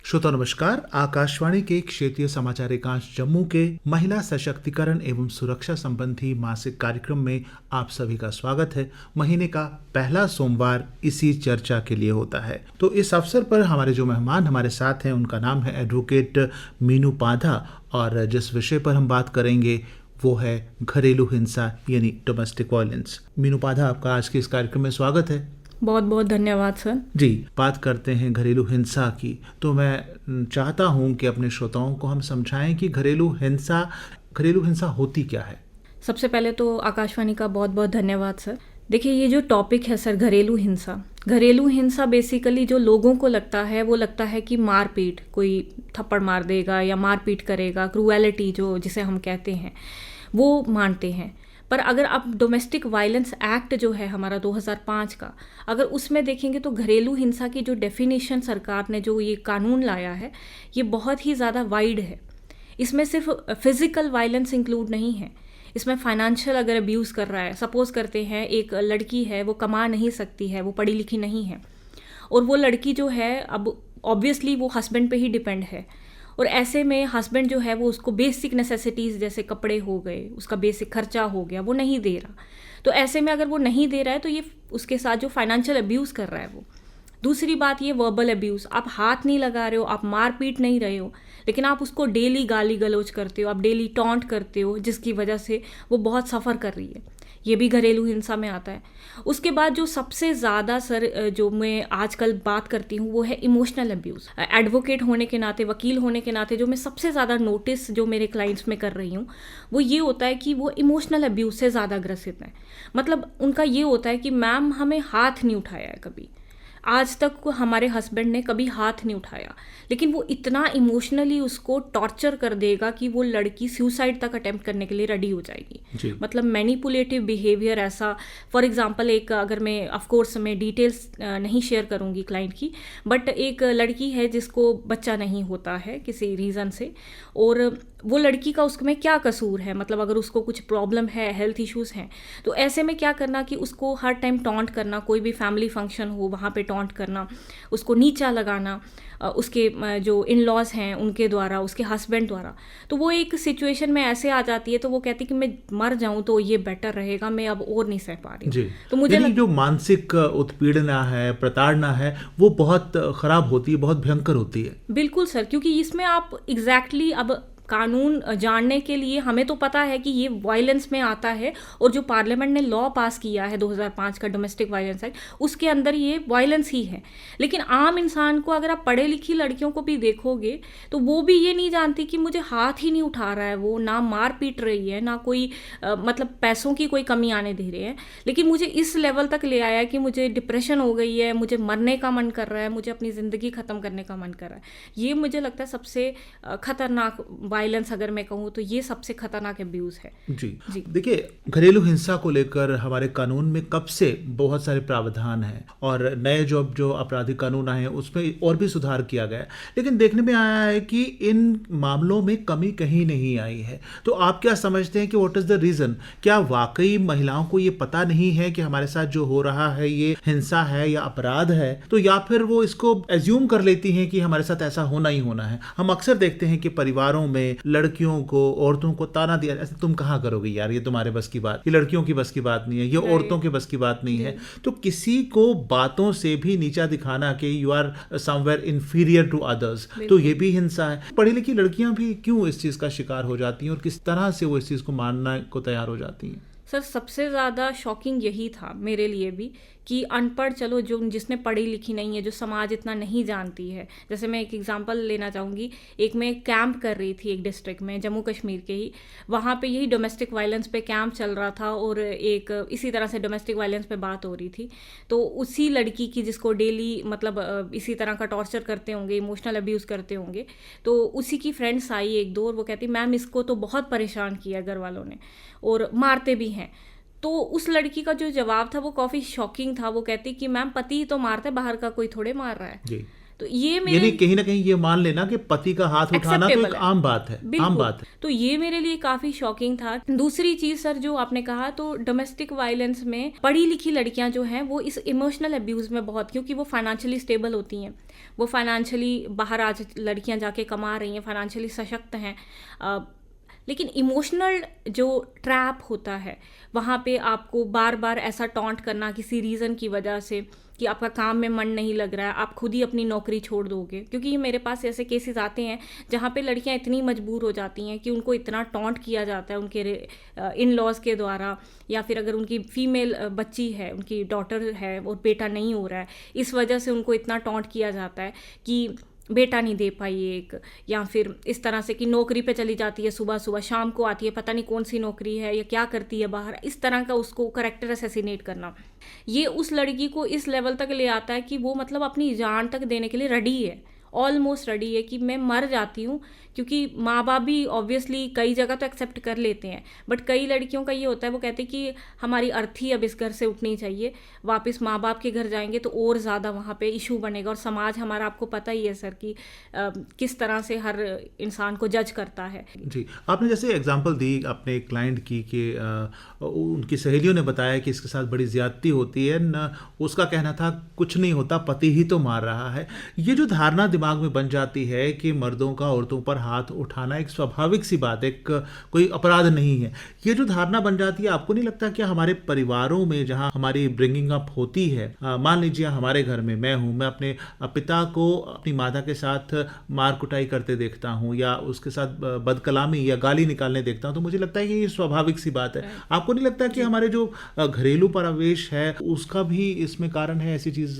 श्रोता नमस्कार। आकाशवाणी के क्षेत्रीय समाचार एकांश जम्मू के महिला सशक्तिकरण एवं सुरक्षा संबंधी मासिक कार्यक्रम में आप सभी का स्वागत है। महीने का पहला सोमवार इसी चर्चा के लिए होता है। तो इस अवसर पर हमारे जो मेहमान हमारे साथ हैं उनका नाम है एडवोकेट मीनू पाधा, और जिस विषय पर हम बात करेंगे वो है घरेलू हिंसा यानी डोमेस्टिक वायलेंस। मीनू पाधा, आपका आज के इस कार्यक्रम में स्वागत है। बहुत बहुत धन्यवाद सर। जी, बात करते हैं घरेलू हिंसा की। तो मैं चाहता हूं कि अपने श्रोताओं को हम समझाएं कि घरेलू हिंसा होती क्या है। सबसे पहले तो आकाशवाणी का बहुत बहुत धन्यवाद सर। देखिए, ये जो टॉपिक है सर, घरेलू हिंसा बेसिकली जो लोगों को लगता है वो लगता है कि मारपीट, कोई थप्पड़ मार देगा या मारपीट करेगा, क्रूएलिटी जो जिसे हम कहते हैं वो मानते हैं। पर अगर आप डोमेस्टिक वायलेंस एक्ट जो है हमारा 2005 का, अगर उसमें देखेंगे तो घरेलू हिंसा की जो डेफिनेशन सरकार ने जो ये कानून लाया है ये बहुत ही ज़्यादा वाइड है। इसमें सिर्फ फिजिकल वायलेंस इंक्लूड नहीं है, इसमें फाइनेंशियल अगर अब्यूज़ कर रहा है, सपोज करते हैं एक लड़की है, वो कमा नहीं सकती है, वो पढ़ी लिखी नहीं है, और वो लड़की जो है अब ऑब्वियसली वो हस्बैंड पे ही डिपेंड है, और ऐसे में हस्बैंड जो है वो उसको बेसिक नेसेसिटीज़ जैसे कपड़े हो गए, उसका बेसिक खर्चा हो गया, वो नहीं दे रहा। तो ऐसे में अगर वो नहीं दे रहा है तो ये उसके साथ जो फाइनेंशियल अब्यूज़ कर रहा है वो। दूसरी बात ये वर्बल अब्यूज़, आप हाथ नहीं लगा रहे हो, आप मार पीट नहीं रहे हो, लेकिन आप उसको डेली गाली गलौज करते हो, आप डेली टॉन्ट करते हो, जिसकी वजह से वो बहुत सफ़र कर रही है। ये भी घरेलू हिंसा में आता है। उसके बाद जो सबसे ज़्यादा सर जो मैं आजकल बात करती हूँ वो है इमोशनल अब्यूज़। एडवोकेट होने के नाते, वकील होने के नाते जो मैं सबसे ज़्यादा नोटिस जो मेरे क्लाइंट्स में कर रही हूँ वो ये होता है कि वो इमोशनल अब्यूज़ से ज़्यादा ग्रसित हैं। मतलब उनका ये होता है कि मैम हमें हाथ नहीं उठाया है कभी, आज तक हमारे हस्बैंड ने कभी हाथ नहीं उठाया, लेकिन वो इतना इमोशनली उसको टॉर्चर कर देगा कि वो लड़की सुसाइड तक अटेम्प्ट करने के लिए रेडी हो जाएगी। मतलब मैनिपुलेटिव बिहेवियर ऐसा। फॉर एग्जांपल एक, अगर मैं ऑफ कोर्स मैं डिटेल्स नहीं शेयर करूंगी क्लाइंट की, बट एक लड़की है जिसको बच्चा नहीं होता है किसी रीज़न से, और वो लड़की का उसमें क्या कसूर है, मतलब अगर उसको कुछ प्रॉब्लम है, हेल्थ इश्यूज़ हैं, तो ऐसे में क्या करना कि उसको हर टाइम टॉन्ट करना, कोई भी फैमिली फंक्शन हो वहाँ पे टॉन्ट करना, उसको नीचा लगाना उसके जो इन लॉज हैं उनके द्वारा, उसके हस्बैंड द्वारा। तो वो एक सिचुएशन में ऐसे आ जाती है तो वो कहती कि मैं मर जाऊं तो ये बेटर रहेगा, मैं अब और नहीं सह पा रही हूँ। तो मुझे जो मानसिक उत्पीड़ना है, प्रताड़ना है, वो बहुत खराब होती है, बहुत भयंकर होती है। बिल्कुल सर, क्योंकि इसमें आप एग्जैक्टली अब कानून जानने के लिए हमें तो पता है कि ये वायलेंस में आता है, और जो पार्लियामेंट ने लॉ पास किया है 2005 का डोमेस्टिक वायलेंस एक्ट, उसके अंदर ये वायलेंस ही है। लेकिन आम इंसान को, अगर आप पढ़े लिखी लड़कियों को भी देखोगे तो वो भी ये नहीं जानती कि मुझे हाथ ही नहीं उठा रहा है, वो ना मार पीट रही है, ना कोई मतलब पैसों की कोई कमी आने दे रहे हैं, लेकिन मुझे इस लेवल तक ले आया कि मुझे डिप्रेशन हो गई है, मुझे मरने का मन कर रहा है, मुझे अपनी ज़िंदगी ख़त्म करने का मन कर रहा है। ये मुझे लगता है सबसे खतरनाक वायलेंस, अगर मैं कहूँ तो ये सबसे खतरनाक अब्यूज़ है। जी। देखिए, घरेलू हिंसा को लेकर हमारे कानून में कब से बहुत सारे प्रावधान हैं, और नए जो आपराधिक कानून आए हैं उसमें और भी सुधार किया गया है, लेकिन देखने में आया है कि इन मामलों में कमी कहीं नहीं आई है। तो आप क्या समझते हैं कि व्हाट इज द रीजन? क्या वाकई महिलाओं को ये पता नहीं है कि हमारे साथ जो हो रहा है ये हिंसा है या अपराध है, तो या फिर वो इसको एज्यूम कर लेती हैं कि हमारे साथ ऐसा होना ही होना है? हम अक्सर देखते हैं कि परिवारों में लड़कियों को, औरतों को ताना दिया, ऐसे तुम कहाँ करोगे यार, ये तुम्हारे बस की बात, ये लड़कियों की बस की बात नहीं है, ये औरतों के बस की बात नहीं है। तो किसी को बातों से भी नीचा दिखाना कि you are somewhere inferior to others, तो ये भी हिंसा है। पढ़ी लिखी लड़कियां भी क्यों इस चीज का शिकार हो जाती हैं, और किस तरह से वो इस चीज को मानना को तैयार हो जाती हैं? सर, सबसे ज़्यादा शॉकिंग यही था मेरे लिए भी कि अनपढ़, चलो जो जिसने पढ़ी लिखी नहीं है, जो समाज इतना नहीं जानती है। जैसे मैं एक एग्जांपल लेना चाहूँगी, एक मैं कैंप कर रही थी एक डिस्ट्रिक्ट में, जम्मू कश्मीर के ही, वहाँ पे यही डोमेस्टिक वायलेंस पे कैंप चल रहा था, और एक इसी तरह से डोमेस्टिक वायलेंस पे बात हो रही थी। तो उसी लड़की की जिसको डेली मतलब इसी तरह का टॉर्चर करते होंगे, इमोशनल अब्यूज़ करते होंगे, तो उसी की फ्रेंड्स आई एक दो, और वो कहती मैम इसको तो बहुत परेशान किया घर वालों ने और मारते भी हैं। तो उस लड़की का जो जवाब था वो काफ़ी शॉकिंग था। वो कहती कि मैम पति ही तो मारता है, बाहर का कोई थोड़े मार रहा है। जी। तो ये मेरे यानी कहीं ना कहीं ये मान लेना कि पति का हाथ उठाना तो एक आम बात है, आम बात है। तो ये मेरे लिए काफी शॉकिंग था। दूसरी चीज सर जो आपने कहा, तो डोमेस्टिक वायलेंस में पढ़ी लिखी लड़कियां जो हैं वो इस इमोशनल अब्यूज में बहुत, क्योंकि वो फाइनेंशियली स्टेबल होती हैं, वो फाइनेंशियली बाहर आज लड़कियां जाके कमा रही हैं, फाइनेंशियली सशक्त हैं, लेकिन इमोशनल जो ट्रैप होता है वहाँ पे आपको बार बार ऐसा टॉन्ट करना किसी रीज़न की वजह से कि आपका काम में मन नहीं लग रहा है, आप खुद ही अपनी नौकरी छोड़ दोगे। क्योंकि ये मेरे पास ऐसे केसेस आते हैं जहाँ पे लड़कियाँ इतनी मजबूर हो जाती हैं कि उनको इतना टॉन्ट किया जाता है उनके इन लॉज के द्वारा, या फिर अगर उनकी फीमेल बच्ची है, उनकी डॉटर है और बेटा नहीं हो रहा है, इस वजह से उनको इतना टॉन्ट किया जाता है कि बेटा नहीं दे पाई एक, या फिर इस तरह से कि नौकरी पे चली जाती है, सुबह सुबह शाम को आती है, पता नहीं कौन सी नौकरी है या क्या करती है बाहर, इस तरह का उसको करेक्टर असैसिनेट करना, ये उस लड़की को इस लेवल तक ले आता है कि वो मतलब अपनी जान तक देने के लिए रेडी है, ऑलमोस्ट रेडी है कि मैं मर जाती हूँ। क्योंकि माँ बाप भी ऑब्वियसली कई जगह तो एक्सेप्ट कर लेते हैं, बट कई लड़कियों का ये होता है, वो कहते हैं कि हमारी अर्थी अब इस घर से उठनी चाहिए, वापस माँ बाप के घर जाएंगे तो और ज़्यादा वहाँ पे इशू बनेगा। और समाज हमारा आपको पता ही है सर कि किस तरह से हर इंसान को जज करता है। जी, आपने जैसे एग्जांपल दी अपने एक क्लाइंट की कि उनकी सहेलियों ने बताया कि इसके साथ बड़ी ज़्यादती होती है, न उसका कहना था कुछ नहीं होता, पति ही तो मार रहा है। ये जो धारणा दिमाग में बन जाती है कि मर्दों का औरतों पर हाथ उठाना एक स्वाभाविक सी बात है, कोई अपराध नहीं है, ये जो धारणा बन जाती है, आपको नहीं लगता कि हमारे परिवारों में जहां हमारी ब्रिंगिंग अप होती है, मान लीजिए हमारे घर में मैं हूं, मैं अपने पिता को अपनी माता के साथ मार कुटाई करते देखता हूं या उसके साथ बदकलामी या गाली निकालने देखता हूं, तो मुझे लगता है कि ये स्वाभाविक सी बात है। आपको नहीं लगता कि हमारे जो घरेलू परिवेश है उसका भी इसमें कारण है ऐसी चीज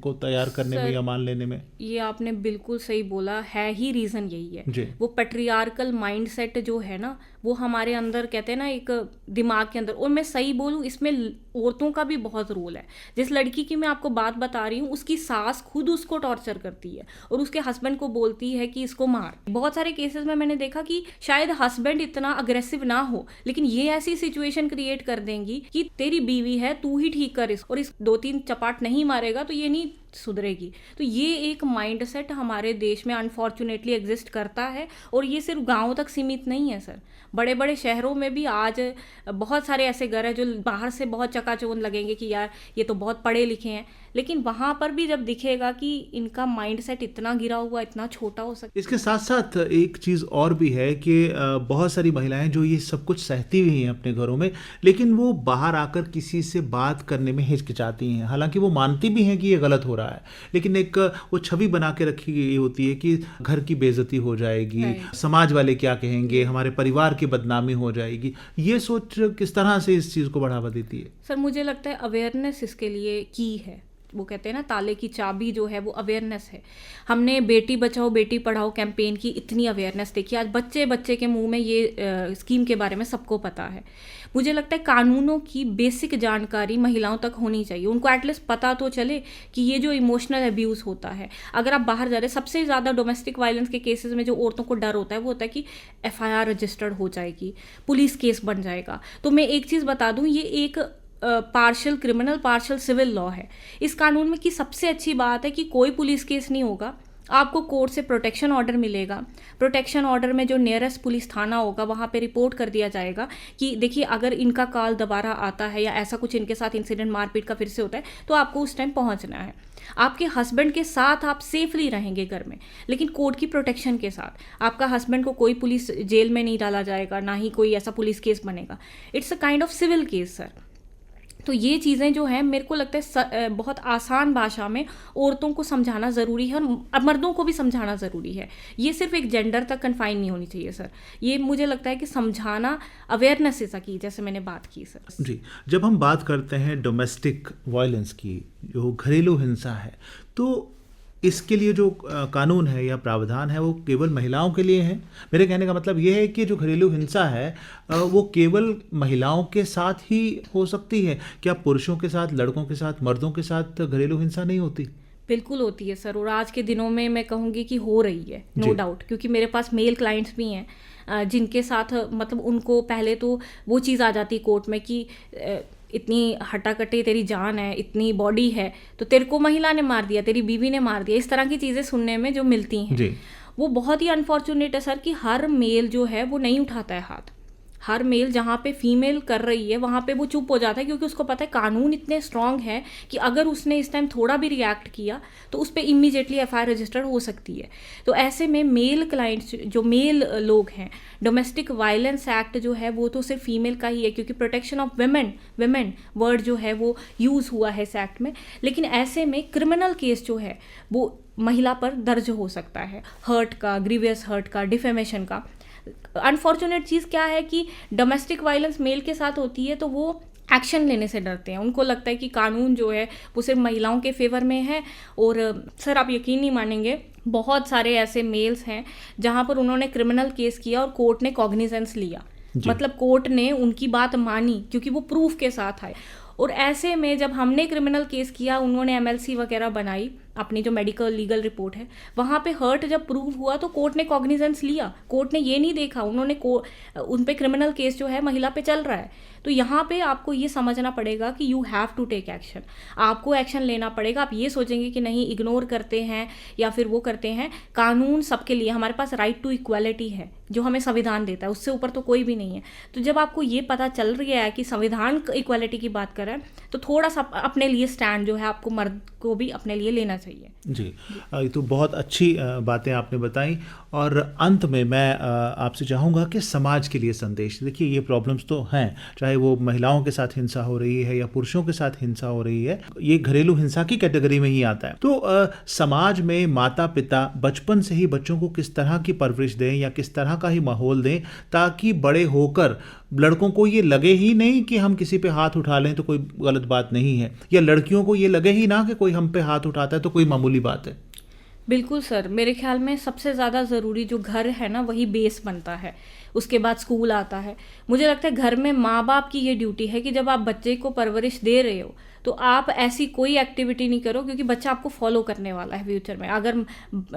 को तैयार करने में या मान लेने में? ये आपने बिल्कुल सही बोला, है ही रीज़न यही है। वो पैट्रियार्कल माइंडसेट जो है ना, वो हमारे अंदर कहते हैं ना एक दिमाग के अंदर, और मैं सही बोलूँ इसमें औरतों का भी बहुत रोल है। जिस लड़की की मैं आपको बात बता रही हूँ, उसकी सास खुद उसको टॉर्चर करती है और उसके हस्बैंड को बोलती है कि इसको मार। बहुत सारे केसेस में मैंने देखा कि शायद हस्बैंड इतना अग्रेसिव ना हो, लेकिन ये ऐसी सिचुएशन क्रिएट कर देंगी कि तेरी बीवी है, तू ही ठीक कर और इस 2-3 चपाट नहीं मारेगा तो ये नहीं सुधरेगी। तो ये एक माइंडसेट हमारे देश में अनफॉर्चुनेटली एग्जिस्ट करता है, और ये सिर्फ गाँव तक सीमित नहीं है सर, बड़े बड़े शहरों में भी आज बहुत सारे ऐसे घर हैं जो बाहर से बहुत चकाचौंध लगेंगे कि यार ये तो बहुत पढ़े लिखे हैं, लेकिन वहाँ पर भी जब दिखेगा कि इनका माइंडसेट इतना गिरा हुआ, इतना छोटा हो सकता। इसके साथ साथ एक चीज़ और भी है कि बहुत सारी महिलाएं जो ये सब कुछ सहती हुई हैं अपने घरों में, लेकिन वो बाहर आकर किसी से बात करने में हिचकिचाती हैं। हालांकि वो मानती भी हैं कि ये गलत हो रहा है, लेकिन एक वो छवि बना के रखी गई होती है कि घर की बेइज्जती हो जाएगी, समाज वाले क्या कहेंगे, हमारे परिवार की बदनामी हो जाएगी। ये सोच किस तरह से इस चीज़ को बढ़ावा देती है? सर मुझे लगता है अवेयरनेस इसके लिए की है। वो कहते हैं ना ताले की चाबी जो है वो अवेयरनेस है। हमने बेटी बचाओ बेटी पढ़ाओ कैंपेन की इतनी अवेयरनेस देखी, आज बच्चे बच्चे के मुंह में ये स्कीम के बारे में सबको पता है। मुझे लगता है कानूनों की बेसिक जानकारी महिलाओं तक होनी चाहिए, उनको एटलीस्ट पता तो चले कि ये जो इमोशनल अब्यूज़ होता है, अगर आप बाहर जा रहे, सबसे ज़्यादा डोमेस्टिक वायलेंस के केसेस में जो औरतों को डर होता है वो होता है कि FIR रजिस्टर्ड हो जाएगी, पुलिस केस बन जाएगा। तो मैं एक चीज़ बता दूँ, ये एक partial criminal partial civil law है। इस कानून में की सबसे अच्छी बात है कि कोई पुलिस केस नहीं होगा, आपको कोर्ट से प्रोटेक्शन ऑर्डर मिलेगा। प्रोटेक्शन ऑर्डर में जो नियरेस्ट पुलिस थाना होगा वहाँ पे रिपोर्ट कर दिया जाएगा कि देखिए अगर इनका कॉल दोबारा आता है या ऐसा कुछ इनके साथ इंसिडेंट मारपीट का फिर से होता है तो आपको उस टाइम पहुँचना है। आपके हस्बैंड के साथ आप सेफली रहेंगे घर में, लेकिन कोर्ट की प्रोटेक्शन के साथ। आपका हस्बैंड को कोई पुलिस जेल में नहीं डाला जाएगा, ना ही कोई ऐसा पुलिस केस बनेगा। It's a kind of civil case sir. तो ये चीज़ें जो हैं मेरे को लगता है बहुत आसान भाषा में औरतों को समझाना ज़रूरी है और मर्दों को भी समझाना ज़रूरी है। ये सिर्फ एक जेंडर तक कन्फाइन नहीं होनी चाहिए सर। ये मुझे लगता है कि समझाना अवेयरनेस ऐसा की, जैसे मैंने बात की सर। जी, जब हम बात करते हैं डोमेस्टिक वायलेंस की, जो घरेलू हिंसा है, तो इसके लिए जो कानून है या प्रावधान है वो केवल महिलाओं के लिए है? मेरे कहने का मतलब ये है कि जो घरेलू हिंसा है वो केवल महिलाओं के साथ ही हो सकती है? क्या पुरुषों के साथ, लड़कों के साथ, मर्दों के साथ घरेलू हिंसा नहीं होती? बिल्कुल होती है सर, और आज के दिनों में मैं कहूँगी कि हो रही है, नो डाउट। क्योंकि मेरे पास मेल क्लाइंट्स भी हैं जिनके साथ मतलब उनको पहले तो वो चीज़ आ जाती कोर्ट में कि इतनी हटाकटी तेरी जान है, इतनी बॉडी है, तो तेरे को महिला ने मार दिया, तेरी बीवी ने मार दिया। इस तरह की चीज़ें सुनने में जो मिलती हैं वो बहुत ही अनफॉर्चुनेट है सर कि हर मेल जो है वो नहीं उठाता है हाथ। हर मेल जहाँ पे फीमेल कर रही है वहाँ पे वो चुप हो जाता है, क्योंकि उसको पता है कानून इतने स्ट्रांग है कि अगर उसने इस टाइम थोड़ा भी रिएक्ट किया तो उस पर इमीडिएटली एफआईआर रजिस्टर हो सकती है। तो ऐसे में मेल क्लाइंट्स जो मेल लोग हैं, डोमेस्टिक वायलेंस एक्ट जो है वो तो सिर्फ फीमेल का ही है, क्योंकि प्रोटेक्शन ऑफ वेमेन वर्ड जो है वो यूज़ हुआ है इस एक्ट में। लेकिन ऐसे में क्रिमिनल केस जो है वो महिला पर दर्ज हो सकता है, हर्ट का, ग्रीवियस हर्ट का, डिफेमेशन का। अनफॉर्चुनेट चीज़ क्या है कि डोमेस्टिक वायलेंस मेल के साथ होती है तो वो एक्शन लेने से डरते हैं। उनको लगता है कि कानून जो है वो सिर्फ महिलाओं के फेवर में है। और सर आप यकीन नहीं मानेंगे, बहुत सारे ऐसे मेल्स हैं जहां पर उन्होंने क्रिमिनल केस किया और कोर्ट ने कॉग्निजेंस लिया, मतलब कोर्ट ने उनकी बात मानी क्योंकि वो प्रूफ के साथ आए। और ऐसे में जब हमने क्रिमिनल केस किया, उन्होंने एमएलसी वगैरह बनाई, अपनी जो मेडिकल लीगल रिपोर्ट है वहाँ पे हर्ट जब प्रूव हुआ तो कोर्ट ने कॉग्निजेंस लिया। कोर्ट ने ये नहीं देखा, उन्होंने उन पे क्रिमिनल केस जो है महिला पे चल रहा है। तो यहाँ पे आपको ये समझना पड़ेगा कि you have to take action, आपको एक्शन लेना पड़ेगा। आप ये सोचेंगे कि नहीं इग्नोर करते हैं या फिर वो करते हैं, कानून सबके लिए, हमारे पास राइट टू इक्वालिटी है जो हमें संविधान देता है, उससे ऊपर तो कोई भी नहीं है। तो जब आपको ये पता चल रहा है कि संविधान इक्वालिटी की बात कर रहा है तो थोड़ा सा अपने लिए स्टैंड जो है आपको, मर्द को भी अपने लिए लेना चाहिए। जी, ये तो बहुत अच्छी बातें आपने बताई। और अंत में मैं आपसे चाहूँगा कि समाज के लिए संदेश। देखिए ये प्रॉब्लम्स तो हैं, चाहे वो महिलाओं के साथ हिंसा हो रही है या पुरुषों के साथ हिंसा हो रही है, ये घरेलू हिंसा की कैटेगरी में ही आता है। तो समाज में माता पिता बचपन से ही बच्चों को किस तरह की परवरिश दें या किस तरह का ही माहौल दें ताकि बड़े होकर लड़कों को ये लगे ही नहीं कि हम किसी पे हाथ उठा लें तो कोई गलत बात नहीं है, या लड़कियों को ये लगे ही ना कि कोई हम पे हाथ उठाता है तो कोई मामूली बात है। बिल्कुल सर, मेरे ख्याल में सबसे ज़्यादा ज़रूरी जो घर है ना वही बेस बनता है, उसके बाद स्कूल आता है। मुझे लगता है घर में माँ बाप की ये ड्यूटी है कि जब आप बच्चे को परवरिश दे रहे हो तो आप ऐसी कोई एक्टिविटी नहीं करो, क्योंकि बच्चा आपको फॉलो करने वाला है फ्यूचर में। अगर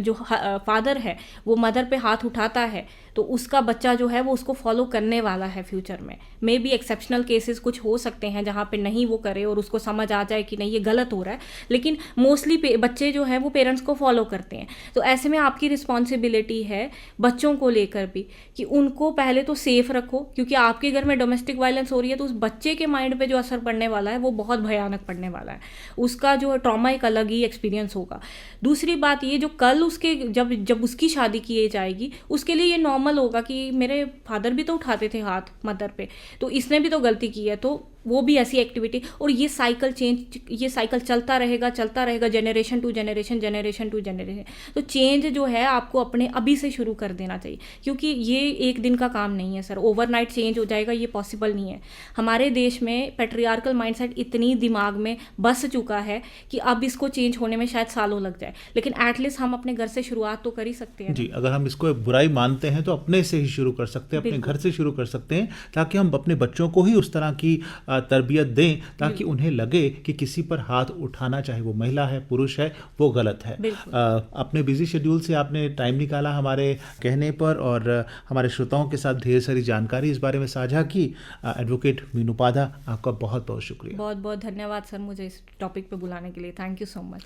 जो फादर है वो मदर पे हाथ उठाता है तो उसका बच्चा जो है वो उसको फॉलो करने वाला है फ्यूचर में। मे बी एक्सेप्शनल केसेस कुछ हो सकते हैं जहाँ पे नहीं वो करे और उसको समझ आ जाए कि नहीं ये गलत हो रहा है, लेकिन मोस्टली बच्चे जो है वो पेरेंट्स को फॉलो करते हैं। तो ऐसे में आपकी रिस्पॉन्सिबिलिटी है बच्चों को लेकर भी कि उनको पहले तो सेफ रखो, क्योंकि आपके घर में डोमेस्टिक वायलेंस हो रही है तो उस बच्चे के माइंड पे जो असर पड़ने वाला है वो बहुत भयानक पड़ने वाला है। उसका जो ट्रॉमा एक अलग ही एक्सपीरियंस होगा। दूसरी बात ये, जो कल उसके जब उसकी शादी की जाएगी उसके लिए ये नॉर्मल होगा कि मेरे फादर भी तो उठाते थे हाथ मदर पे, तो इसने भी तो गलती की है, तो वो भी ऐसी एक्टिविटी। और ये साइकिल चलता रहेगा जनरेशन टू जनरेशन। तो चेंज जो है आपको अपने अभी से शुरू कर देना चाहिए, क्योंकि ये एक दिन का काम नहीं है सर, ओवरनाइट चेंज हो जाएगा ये पॉसिबल नहीं है। हमारे देश में पैट्रियार्कल माइंडसेट इतनी दिमाग में बस चुका है कि अब इसको चेंज होने में शायद सालों लग जाए, लेकिन एटलीस्ट हम अपने घर से शुरुआत तो कर ही सकते हैं जी। अगर हम इसको बुराई मानते हैं तो अपने से ही शुरू कर सकते हैं, अपने घर से शुरू कर सकते हैं, ताकि हम अपने बच्चों को ही उस तरह की तरबियत दें ताकि उन्हें लगे कि किसी पर हाथ उठाना, चाहे वो महिला है पुरुष है, वो गलत है। अपने बिजी शेड्यूल से आपने टाइम निकाला हमारे कहने पर और हमारे श्रोताओं के साथ ढेर सारी जानकारी इस बारे में साझा की। एडवोकेट मीनू पाधा, आपका बहुत बहुत शुक्रिया। बहुत बहुत धन्यवाद सर मुझे इस टॉपिक पे बुलाने के लिए। Thank you so much.